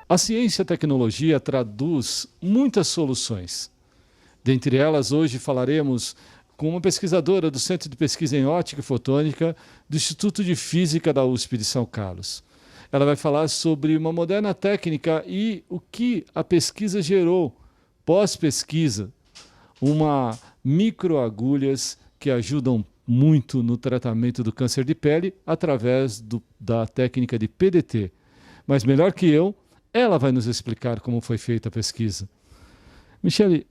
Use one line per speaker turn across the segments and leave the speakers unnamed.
A ciência e a tecnologia traduz muitas soluções. Dentre elas, hoje falaremos com uma pesquisadora do Centro de Pesquisa em Ótica e Fotônica do Instituto de Física da USP de São Carlos. Ela vai falar sobre uma moderna técnica e o que a pesquisa gerou, pós-pesquisa, uma microagulhas que ajudam muito no tratamento do câncer de pele através da técnica de PDT. Mas melhor que eu, ela vai nos explicar como foi feita a pesquisa. Michele,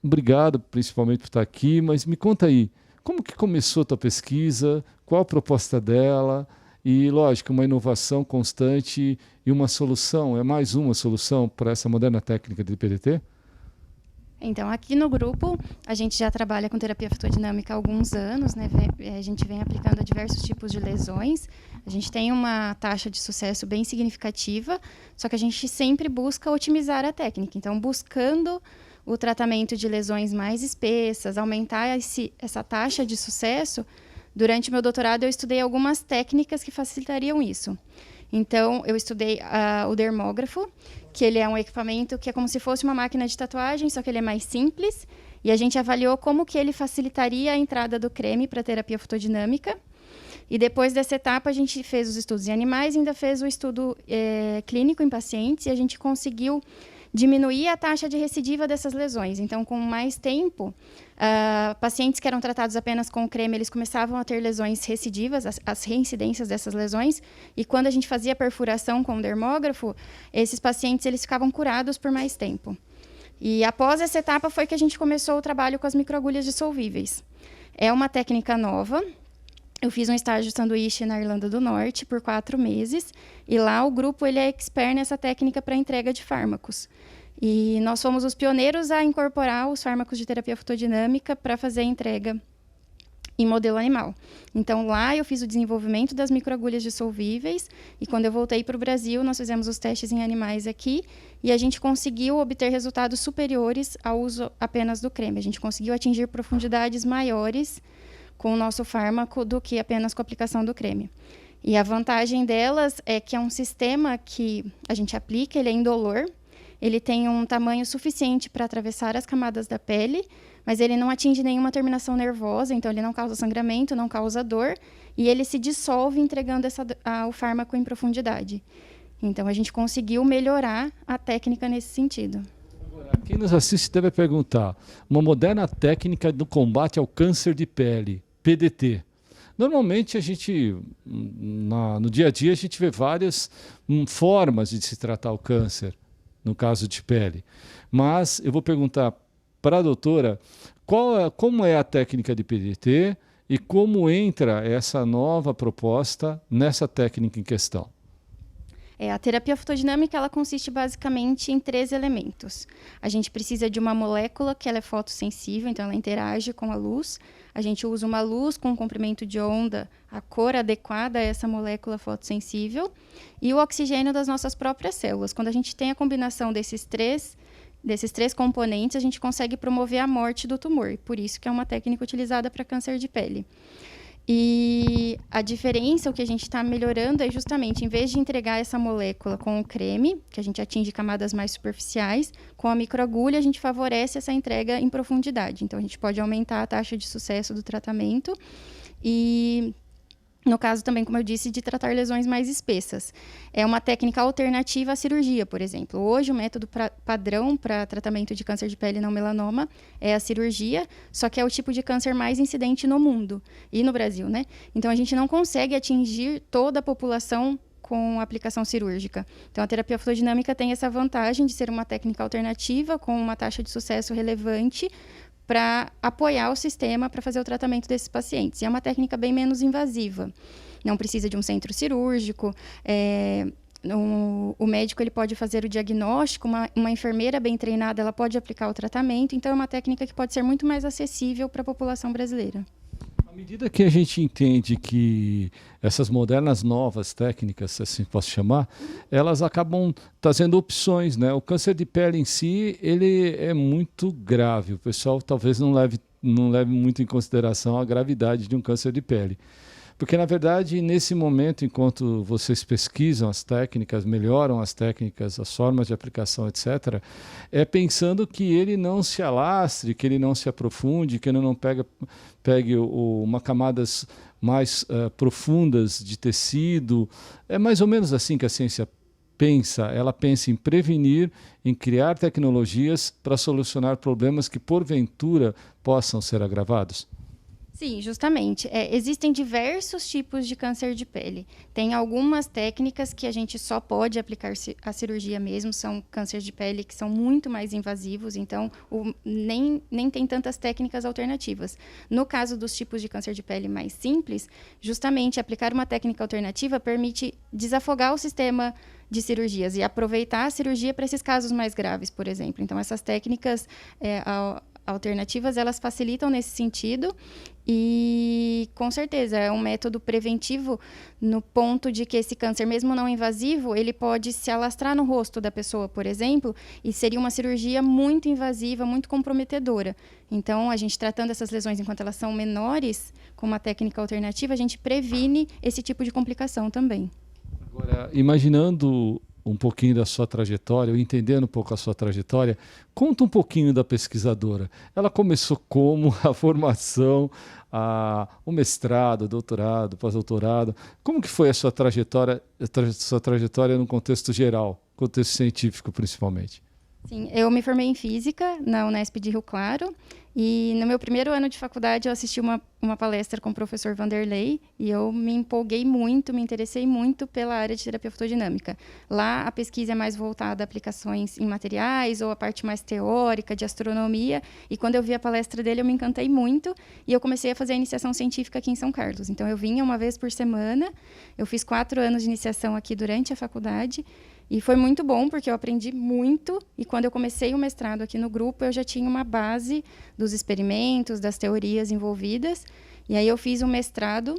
obrigado principalmente por estar aqui, mas me conta aí, como que começou a tua pesquisa, qual a proposta dela e, lógico, uma inovação constante e uma solução, é mais uma solução para essa moderna técnica de PDT?
Então, aqui no grupo, a gente já trabalha com terapia fotodinâmica há alguns anos, né? A gente vem aplicando a diversos tipos de lesões. A gente tem uma taxa de sucesso bem significativa, só que a gente sempre busca otimizar a técnica. Então, buscando o tratamento de lesões mais espessas, aumentar essa taxa de sucesso, durante o meu doutorado eu estudei algumas técnicas que facilitariam isso. Então, eu estudei o dermógrafo, que ele é um equipamento que é como se fosse uma máquina de tatuagem, só que ele é mais simples. E a gente avaliou como que ele facilitaria a entrada do creme para terapia fotodinâmica. E depois dessa etapa, a gente fez os estudos em animais, ainda fez o estudo clínico em pacientes, e a gente conseguiu diminuir a taxa de recidiva dessas lesões. Então, com mais tempo, pacientes que eram tratados apenas com creme, eles começavam a ter lesões recidivas, as reincidências dessas lesões, e quando a gente fazia perfuração com o dermógrafo, esses pacientes eles ficavam curados por mais tempo. E após essa etapa foi que a gente começou o trabalho com as microagulhas dissolvíveis. É uma técnica nova. Eu fiz um estágio de sanduíche na Irlanda do Norte por 4 meses, e lá o grupo ele é expert nessa técnica para entrega de fármacos. E nós fomos os pioneiros a incorporar os fármacos de terapia fotodinâmica para fazer a entrega em modelo animal. Então, lá eu fiz o desenvolvimento das microagulhas dissolvíveis, e quando eu voltei para o Brasil, nós fizemos os testes em animais aqui, e a gente conseguiu obter resultados superiores ao uso apenas do creme. A gente conseguiu atingir profundidades maiores com o nosso fármaco do que apenas com a aplicação do creme. E a vantagem delas é que é um sistema que a gente aplica, ele é indolor, ele tem um tamanho suficiente para atravessar as camadas da pele, mas ele não atinge nenhuma terminação nervosa, então ele não causa sangramento, não causa dor, e ele se dissolve entregando o fármaco em profundidade. Então, a gente conseguiu melhorar a técnica nesse sentido.
Quem nos assiste deve perguntar, uma moderna técnica do combate ao câncer de pele, PDT. Normalmente, a gente, no dia a dia, a gente vê várias formas de se tratar o câncer, no caso de pele. Mas eu vou perguntar para a doutora como é a técnica de PDT e como entra essa nova proposta nessa técnica em questão.
A terapia fotodinâmica ela consiste basicamente em 3 elementos. A gente precisa de uma molécula que ela é fotossensível, então ela interage com a luz. A gente usa uma luz com um comprimento de onda, a cor adequada a essa molécula fotossensível, e o oxigênio das nossas próprias células. Quando a gente tem a combinação desses três componentes, a gente consegue promover a morte do tumor. Por isso que é uma técnica utilizada para câncer de pele. E a diferença, o que a gente está melhorando é justamente, em vez de entregar essa molécula com o creme, que a gente atinge camadas mais superficiais, com a microagulha a gente favorece essa entrega em profundidade. Então, a gente pode aumentar a taxa de sucesso do tratamento e, no caso também, como eu disse, de tratar lesões mais espessas. É uma técnica alternativa à cirurgia, por exemplo. Hoje, o método padrão para tratamento de câncer de pele não melanoma é a cirurgia, só que é o tipo de câncer mais incidente no mundo e no Brasil, né? Então, a gente não consegue atingir toda a população com aplicação cirúrgica. Então, a terapia fotodinâmica tem essa vantagem de ser uma técnica alternativa com uma taxa de sucesso relevante para apoiar o sistema para fazer o tratamento desses pacientes. E é uma técnica bem menos invasiva. Não precisa de um centro cirúrgico. O médico ele pode fazer o diagnóstico, uma enfermeira bem treinada ela pode aplicar o tratamento. Então, é uma técnica que pode ser muito mais acessível para a população brasileira.
À medida que a gente entende que essas modernas novas técnicas, assim posso chamar, elas acabam trazendo opções, né? O câncer de pele em si, ele é muito grave. O pessoal talvez não leve muito em consideração a gravidade de um câncer de pele. Porque, na verdade, nesse momento, enquanto vocês pesquisam as técnicas, melhoram as técnicas, as formas de aplicação, etc., é pensando que ele não se alastre, que ele não se aprofunde, que ele não pegue uma camadas mais profundas de tecido. É mais ou menos assim que a ciência pensa. Ela pensa em prevenir, em criar tecnologias para solucionar problemas que, porventura, possam ser agravados.
Sim, justamente. Existem diversos tipos de câncer de pele. Tem algumas técnicas que a gente só pode aplicar a cirurgia mesmo, são cânceres de pele que são muito mais invasivos, então nem tem tantas técnicas alternativas. No caso dos tipos de câncer de pele mais simples, justamente aplicar uma técnica alternativa permite desafogar o sistema de cirurgias e aproveitar a cirurgia para esses casos mais graves, por exemplo. Então, essas técnicas alternativas, elas facilitam nesse sentido e, com certeza, é um método preventivo no ponto de que esse câncer, mesmo não invasivo, ele pode se alastrar no rosto da pessoa, por exemplo, e seria uma cirurgia muito invasiva, muito comprometedora. Então, a gente tratando essas lesões enquanto elas são menores, com uma técnica alternativa, a gente previne esse tipo de complicação também.
Agora, imaginando um pouquinho da sua trajetória, ou entendendo um pouco a sua trajetória, conta um pouquinho da pesquisadora. Ela começou como a formação, o mestrado, doutorado, pós-doutorado. Como que foi a sua trajetória no contexto geral, contexto científico principalmente?
Sim, eu me formei em Física na Unesp de Rio Claro e no meu primeiro ano de faculdade eu assisti uma palestra com o professor Vanderlei e eu me empolguei muito, me interessei muito pela área de terapia fotodinâmica. Lá a pesquisa é mais voltada a aplicações em materiais ou a parte mais teórica de astronomia e quando eu vi a palestra dele eu me encantei muito e eu comecei a fazer a iniciação científica aqui em São Carlos. Então eu vinha uma vez por semana, eu fiz 4 anos de iniciação aqui durante a faculdade. E foi muito bom, porque eu aprendi muito. E quando eu comecei o mestrado aqui no grupo, eu já tinha uma base dos experimentos, das teorias envolvidas. E aí eu fiz um mestrado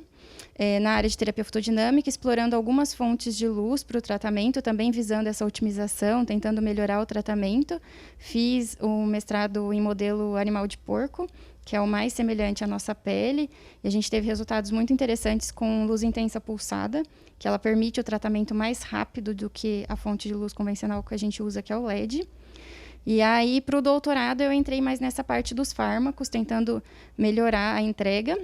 na área de terapia fotodinâmica, explorando algumas fontes de luz para o tratamento, também visando essa otimização, tentando melhorar o tratamento. Fiz um mestrado em modelo animal de porco, que é o mais semelhante à nossa pele. E a gente teve resultados muito interessantes com luz intensa pulsada, que ela permite o tratamento mais rápido do que a fonte de luz convencional que a gente usa, que é o LED. E aí, para o doutorado, eu entrei mais nessa parte dos fármacos, tentando melhorar a entrega.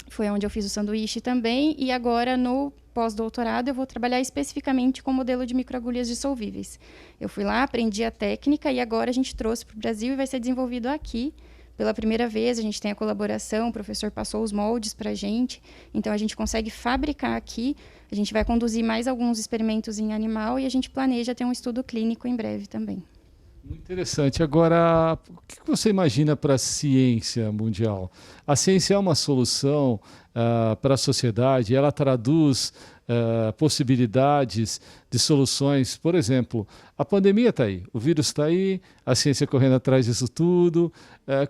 Foi onde eu fiz o sanduíche também. E agora, no pós-doutorado, eu vou trabalhar especificamente com modelo de microagulhas dissolvíveis. Eu fui lá, aprendi a técnica e agora a gente trouxe para o Brasil e vai ser desenvolvido aqui. Pela primeira vez, a gente tem a colaboração, o professor passou os moldes para a gente, então a gente consegue fabricar aqui, a gente vai conduzir mais alguns experimentos em animal e a gente planeja ter um estudo clínico em breve também.
Muito interessante. Agora, o que você imagina para a ciência mundial? A ciência é uma solução para a sociedade? Ela traduz possibilidades de soluções? Por exemplo, a pandemia está aí, o vírus está aí, a ciência correndo atrás disso tudo.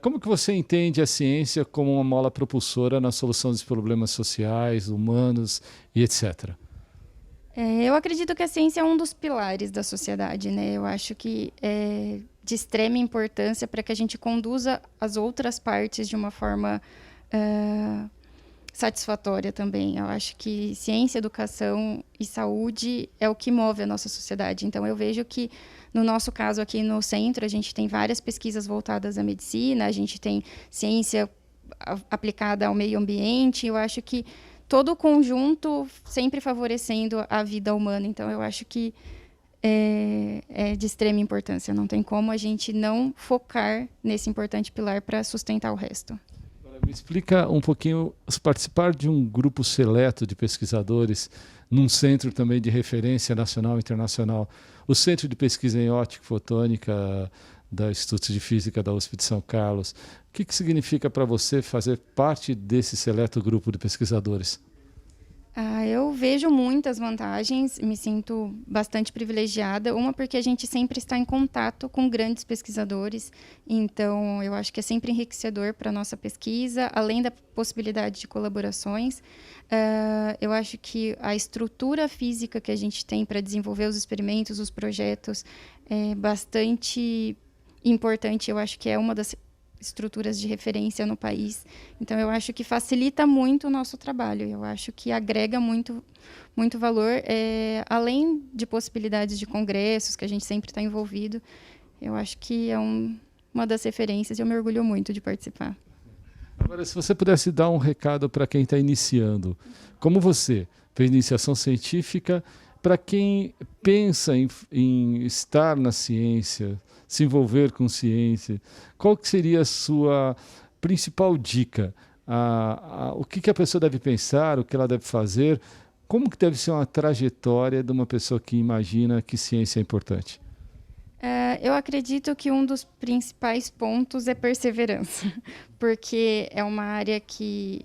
Como que você entende a ciência como uma mola propulsora na solução dos problemas sociais, humanos e etc.?
Eu acredito que a ciência é um dos pilares da sociedade, né? Eu acho que é de extrema importância para que a gente conduza as outras partes de uma forma satisfatória também. Eu acho que ciência, educação e saúde é o que move a nossa sociedade. Então, eu vejo que, no nosso caso aqui no centro, a gente tem várias pesquisas voltadas à medicina, a gente tem ciência aplicada ao meio ambiente. Eu acho que todo o conjunto sempre favorecendo a vida humana. Então, eu acho que é de extrema importância. Não tem como a gente não focar nesse importante pilar para sustentar o resto.
Me explica um pouquinho, participar de um grupo seleto de pesquisadores num centro também de referência nacional e internacional, o Centro de Pesquisa em Ótica e Fotônica da Instituto de Física da USP de São Carlos. O que significa para você fazer parte desse seleto grupo de pesquisadores?
Eu vejo muitas vantagens, me sinto bastante privilegiada. Uma, porque a gente sempre está em contato com grandes pesquisadores, então eu acho que é sempre enriquecedor para a nossa pesquisa, além da possibilidade de colaborações. Eu acho que a estrutura física que a gente tem para desenvolver os experimentos, os projetos, é bastante importante. Eu acho que é uma das estruturas de referência no país. Então, eu acho que facilita muito o nosso trabalho. Eu acho que agrega muito, muito valor, além de possibilidades de congressos, que a gente sempre está envolvido. Eu acho que é uma das referências e eu me orgulho muito de participar.
Agora, se você pudesse dar um recado para quem está iniciando, como você fez iniciação científica, para quem pensa em estar na ciência, se envolver com ciência, qual que seria a sua principal dica? O que a pessoa deve pensar, o que ela deve fazer? Como que deve ser uma trajetória de uma pessoa que imagina que ciência é importante?
Eu acredito que um dos principais pontos é perseverança, porque é uma área que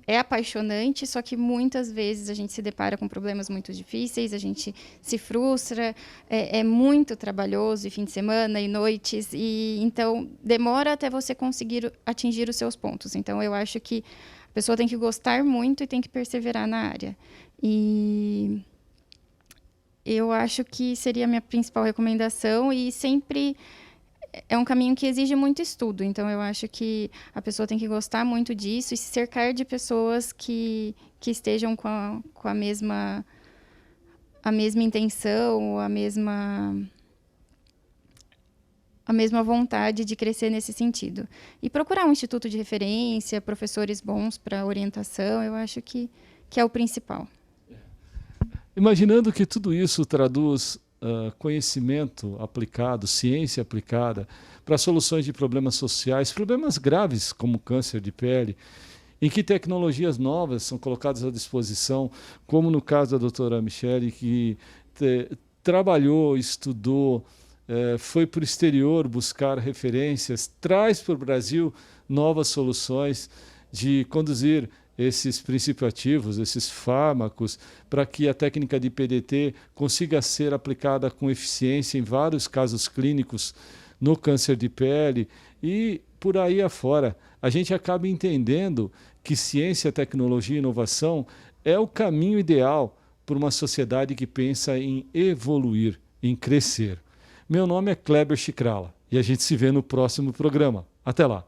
é apaixonante, só que muitas vezes a gente se depara com problemas muito difíceis, a gente se frustra, é muito trabalhoso, e fim de semana, e noites, e então demora até você conseguir atingir os seus pontos. Então, eu acho que a pessoa tem que gostar muito e tem que perseverar na área. E eu acho que seria a minha principal recomendação, e sempre é um caminho que exige muito estudo. Então, eu acho que a pessoa tem que gostar muito disso e se cercar de pessoas que estejam com a mesma intenção, a mesma vontade de crescer nesse sentido. E procurar um instituto de referência, professores bons para orientação, eu acho que é o principal.
Imaginando que tudo isso traduz conhecimento aplicado, ciência aplicada para soluções de problemas sociais, problemas graves como câncer de pele, em que tecnologias novas são colocadas à disposição, como no caso da doutora Michele, que trabalhou, estudou, foi para o exterior buscar referências, traz para o Brasil novas soluções de conduzir esses princípios ativos, esses fármacos, para que a técnica de PDT consiga ser aplicada com eficiência em vários casos clínicos no câncer de pele e por aí afora. A gente acaba entendendo que ciência, tecnologia e inovação é o caminho ideal para uma sociedade que pensa em evoluir, em crescer. Meu nome é Kleber Chicrala e a gente se vê no próximo programa. Até lá!